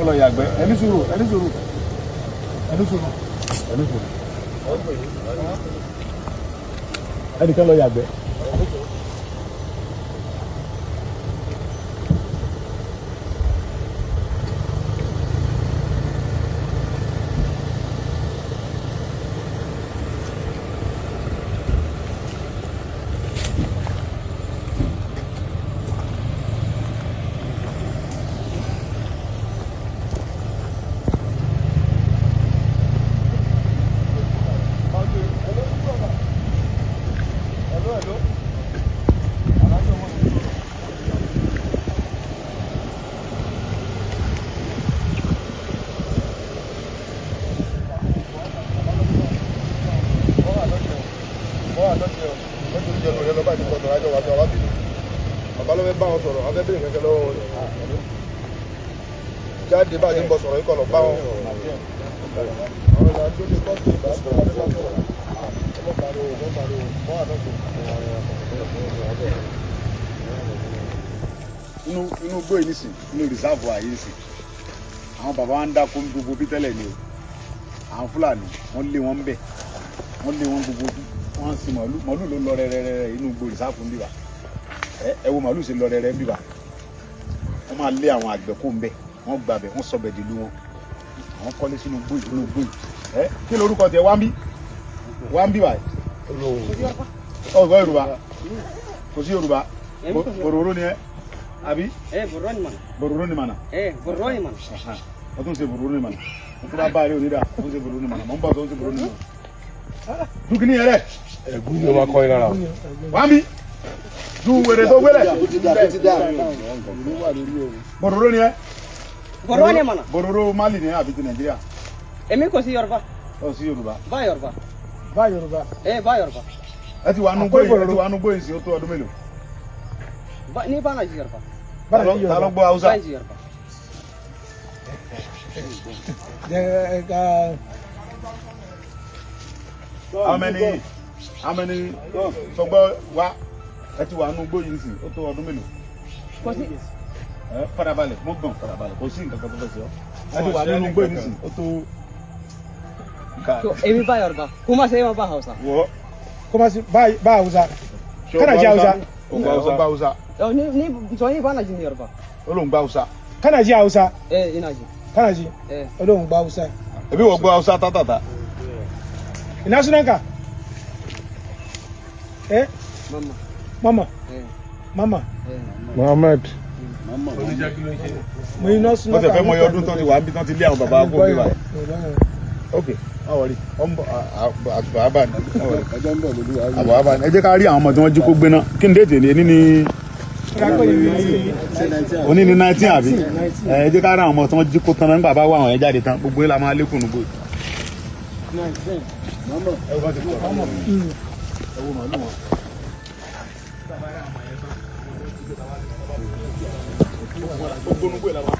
lọ yàgbẹ́ ẹni sùúrù ẹnìkan lọ yàgbẹ́. jáde bá a ti ń bọ̀ sọ̀rọ̀ yìí kọ̀ lọ bá wọn. inú gbó yìí nìsín inú rìsáàfù àyè nìsín àwọn bàbá wa ń dáko gbogbo bí tẹ́lẹ̀ ni o àwọn Fúlàní wọ́n lé wọn bẹ̀ wọ́n lé wọn gbogbo bí wọ́n sin màálù ló lọ rẹ́rẹ́rẹ́ inú gbó rìsáàfù ń bíbà ẹ wo màálù ṣe lọ rẹ́rẹ́ ń bíbà wọ́n máa lé àwọn àgbẹ̀ kó ń bẹ̀ wọ́n gbàbẹ̀ wọ́n sọ bẹ̀dì lu wọn àwọn kọ́lé sínú gbó yìí kí lorúkọ tẹ wá ń bí báyìí ọgbọ́n Yorùbá kò sí Yorùbá bòròró ni ẹ àbí. bòròró ni mànà. o tún ṣe bòròró ni mànà o tún bá bá rí onídà o tún ṣe bòròró ni mànà mọ̀ ń bọ̀ tó ń ṣe bòròró ni mànà. dúkìní yẹn rẹ. ẹ̀gún ni wọ́n kọ́ iná rà. wá ń bí ju wèrè tó gbélé. bòròró ni ẹ. Bororo ni mana? Bororo Mali ni àbí ti Nàìjíríà. Èmi kò sí Yorùbá. Ó sí Yorùbá. Bá Yorùbá. Bá Yorùbá. Bá Yorùbá. Ẹ ti wà nú gbóyè, ẹ ti wà nú gbóyè sí ó tó ọdún mélòó? Ní bá náà jí Yorùbá. Ta ló gbọ́ Hausa? Bá jí Yorùbá. How many sọgbọ́ wa ẹ ti wà nú gbóyè sí ó tó ọdún mélòó? Kò sí. Farabalẹ̀ mo gbọ̀n farabalẹ̀ kò sí nǹkan kan tó fẹ́ sí ọ. ẹ ti wà nínú gbé nísìn ó tó. Èmi bá Yorùbá kuma ṣe é bá Hausa. wọ́ kuma ṣe bá Hausa kana ji Hausa. ó gba Hausa. ní sọ yín bá náà jí ní Yorùbá. ó lóun gba Hausa. kana ji Hausa. ina ji. kana ji. ó lóun gba Hausa. ebi wọ́n gbọ́ Hausa tátàtà. ina sunanka. Mama. Mohammed. wọ́n ti fẹ́ mọ iye ọdún tó ti wà níbi tán ti lé àwọn bàbá kó bí báyìí. ok ọwọ́rí àtùbà abà ní àbọ̀ abà ní ẹ jẹ́ ká rí àwọn ọmọ tí wọ́n jí kó gbéná kí ni déètì ní ní oní ní 19 àbí ẹ jẹ́ ká rí àwọn ọmọ tí wọ́n jí kó tán náà nígbà bá wà àwọn ẹ̀ jáde tán gbogbo ilà máa lékùn nùgbò. gbónúgbò ìlànà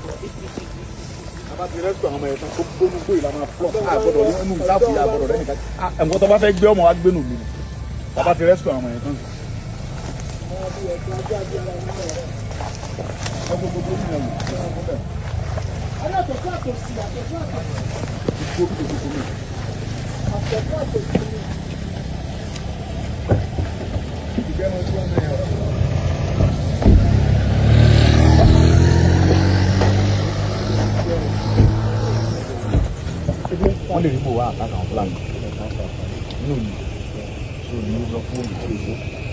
àbá ti rẹ́sùn àwọn ọmọ ẹ̀tàn tó gbónúgbò ìlànà flọ́ àgbọ̀dọ̀ ní ẹnu ìsáàfù yà àgbọ̀dọ̀ rẹ̀ nìkan ẹ̀mọ́ tó bá fẹ́ gbé ọmọ wa gbénú mi àbá ti rẹ́sùn àwọn ọmọ ẹ̀tàn. wọ́n lè rí bò wá àtàkà àwọn Fúlàní inú mi so ní ó sọ fún olùkọ́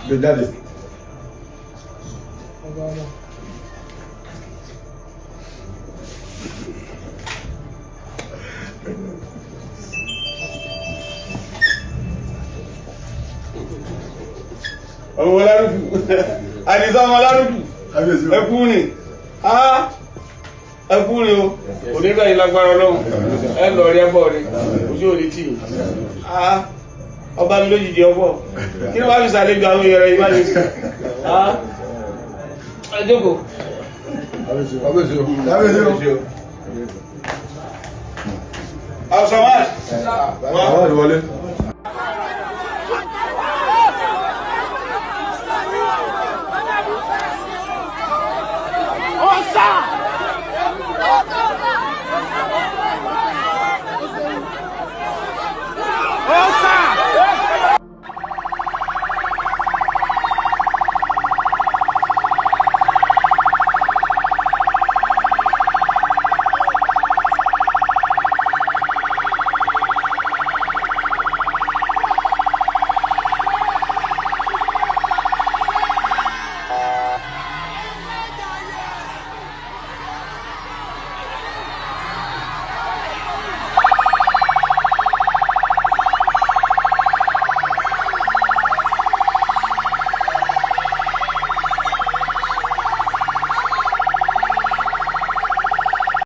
Gbé jáde. ọmọ alárùkù àdìsá ọmọ alárùkù ẹkú ni ẹkú ni o onígbà yìí lágbára Ọlọ́run ẹ lọ rí ẹbọ rí ojú òní tì í ọba mi lójijì ọbọ kí ló wá fi sàlẹ̀ gba àwọn èèyàn rẹ̀ yìí báyìí sí ẹ jókòó. Àwọn sọmáàsì. Wọlé.